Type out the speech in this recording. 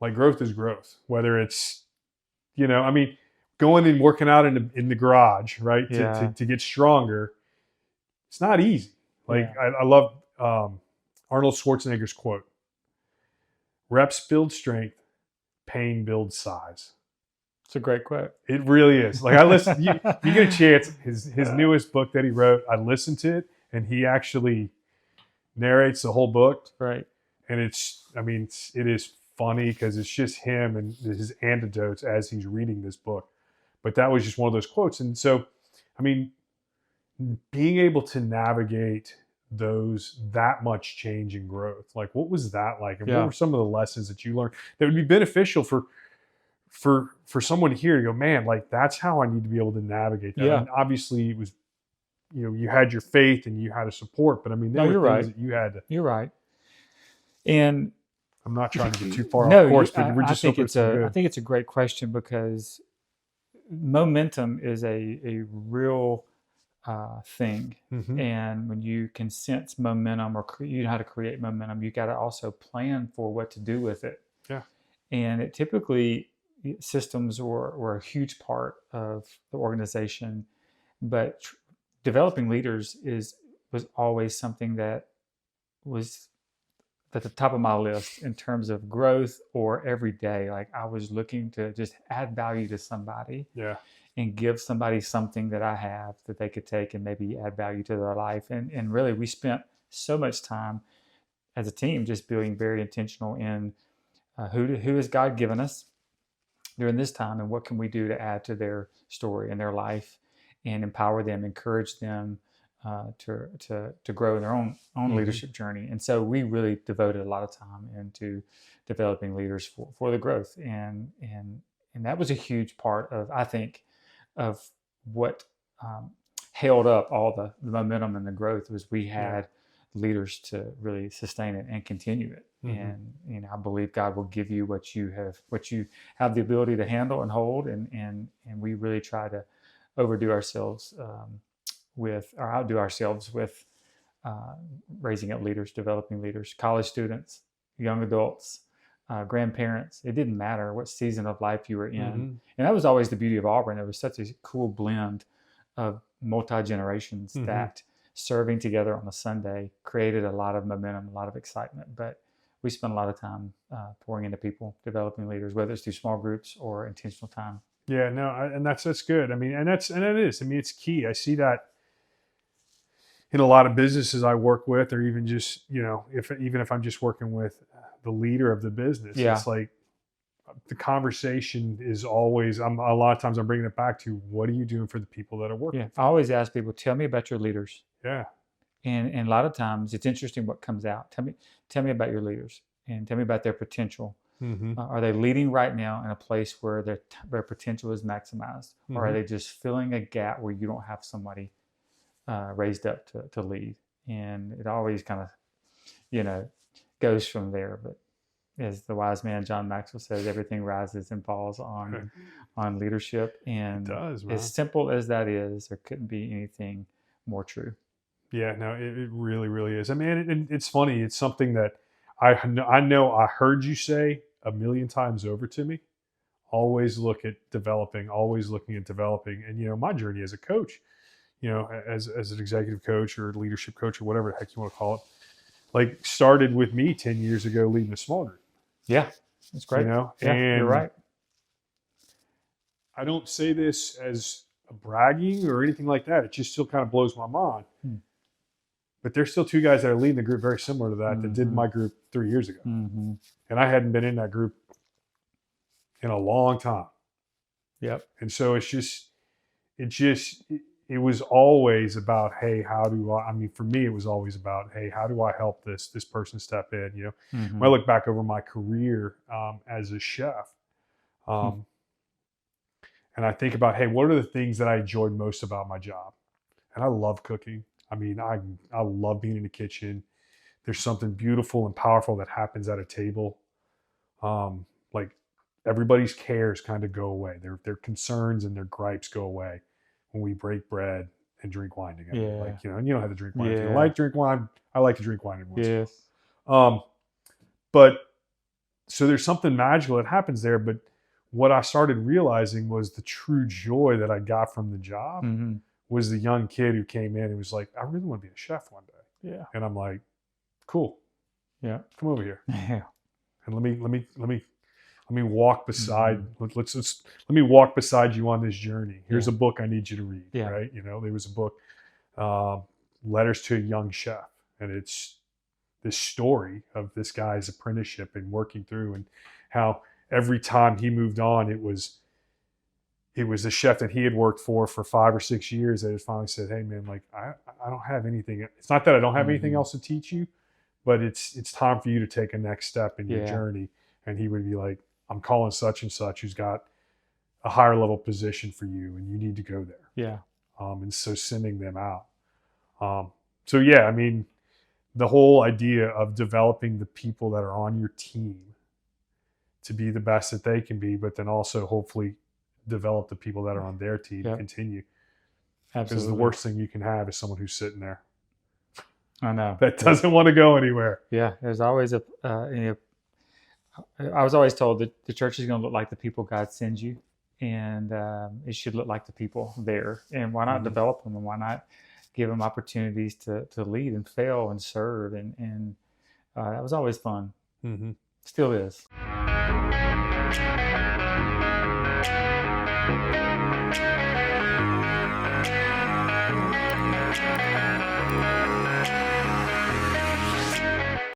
Like growth is growth, whether it's, I mean, going and working out in the garage, right? Yeah. To get stronger. It's not easy. Like Yeah. I love Arnold Schwarzenegger's quote: "Reps build strength, pain builds size." It's a great quote. It really is. Like I listen. If you get a chance, his newest book that he wrote, I listened to it, and he actually narrates the whole book. Right. And I mean, it is funny because it's just him and his anecdotes as he's reading this book. But that was just one of those quotes. And so, I mean, being able to navigate that much change and growth, like what was that like, and what Yeah. were some of the lessons that you learned that would be beneficial for someone here to go, man, like that's how I need to be able to navigate that. Yeah. And obviously, it was, you had your faith and you had a support, but I mean, there No, were you're things right. that you had to. You're right. And I'm not trying to get too far off no, course, but we're I just think hoping it's some I good. think it's a great question because momentum is a real thing. Mm-hmm. And when you can sense momentum or you know how to create momentum, you got to also plan for what to do with it. Yeah. And it typically, systems were a huge part of the organization, but developing leaders was always something that was at the top of my list in terms of growth or every day. Like I was looking to just add value to somebody Yeah. and give somebody something that I have that they could take and maybe add value to their life. And really, we spent so much time as a team just being very intentional in who has God given us during this time, and what can we do to add to their story and their life, and empower them, encourage them to grow in their own Mm-hmm. leadership journey. And so we really devoted a lot of time into developing leaders for the growth, and that was a huge part of, I think, of what held up all the momentum and the growth was we Yeah. had leaders to really sustain it and continue it. Mm-hmm. And I believe God will give you what you have the ability to handle and hold. And we really try to overdo ourselves with or outdo ourselves with uh, raising up leaders, developing leaders, college students, young adults, grandparents. It didn't matter what season of life you were in. Mm-hmm. And that was always the beauty of Auburn. It was such a cool blend of multi generations Mm-hmm. that serving together on a Sunday created a lot of momentum, a lot of excitement. But we spent a lot of time pouring into people, developing leaders, whether it's through small groups or intentional time. Yeah. No, and that's good. I mean, and it is. I mean, it's key. I see that in a lot of businesses I work with, or even just if I'm just working with the leader of the business, Yeah. it's like the conversation is always. A lot of times I'm bringing it back to what are you doing for the people that are Yeah. working I for always ask people, tell me about your leaders. you? Yeah. And a lot of times it's interesting what comes out. Tell me about your leaders and tell me about their potential. Mm-hmm. Are they leading right now in a place where their potential is maximized, or are Mm-hmm. they just filling a gap where you don't have somebody raised up to lead? And it always kind of you know goes from there. But as the wise man John Maxwell says, everything rises and falls on leadership. It And does, as man. simple as that is, there couldn't be anything more true. Yeah, no, it really, really is. I mean, it's funny. It's something that I know I heard you say a million times over to me. Always look at developing, always looking at developing. And, my journey as a coach, as an executive coach or leadership coach or whatever the heck you want to call it, like started with me 10 years ago leading a small group, Yeah, that's great. Yeah, you're and right. I don't say this as a bragging or anything like that. It just still kind of blows my mind. Hmm. But there's still two guys that are leading the group very similar to that did Mm-hmm. my group 3 years ago. Mm-hmm. And I hadn't been in that group in a long time. Yep. And so it was always about, hey, I mean, for me, it was always about, hey, how do I help this person step in? Mm-hmm. When I look back over my career as a chef, um, and I think about, hey, what are the things that I enjoyed most about my job? And I love cooking. I mean, I love being in the kitchen. There's something beautiful and powerful that happens at a table. Like everybody's cares kind of go away. Their concerns and their gripes go away when we break bread and drink wine together. Yeah. Like, and you don't have to drink wine if you don't Yeah. like drink wine. I like to drink wine every once in a Yes. while. But so there's something magical that happens there. But what I started realizing was the true joy that I got from the job Mm-hmm. was the young kid who came in and was like, I really want to be a chef one day. Yeah. And I'm like, cool, Yeah. come over here Yeah. and let me walk beside. Mm-hmm. Let me walk beside you on this journey. Here's Yeah. a book I need you to read. Yeah. Right? There was a book, uh, Letters to a Young Chef, and it's this story of this guy's apprenticeship and working through, and how every time he moved on, it was the chef that he had worked for 5 or 6 years that had finally said, "Hey, man, like I don't have anything. It's not that I don't have anything Mm-hmm. else to teach you, but it's time for you to take a next step in your Yeah. journey." And he would be like, "I'm calling such and such who's got a higher level position for you, and you need to go there." Yeah. And so sending them out. So yeah, I mean, the whole idea of developing the people that are on your team to be the best that they can be, but then also hopefully develop the people that are on their team Yep. continue. Because the Absolutely. worst thing you can have is someone who's sitting there I know. that doesn't want to go anywhere. Yeah. There's always I was always told that the church is going to look like the people God sends you, and it should look like the people there. And why not Mhm. develop them, and why not give them opportunities to lead and fail and serve? And that was always fun. Mhm. Still is.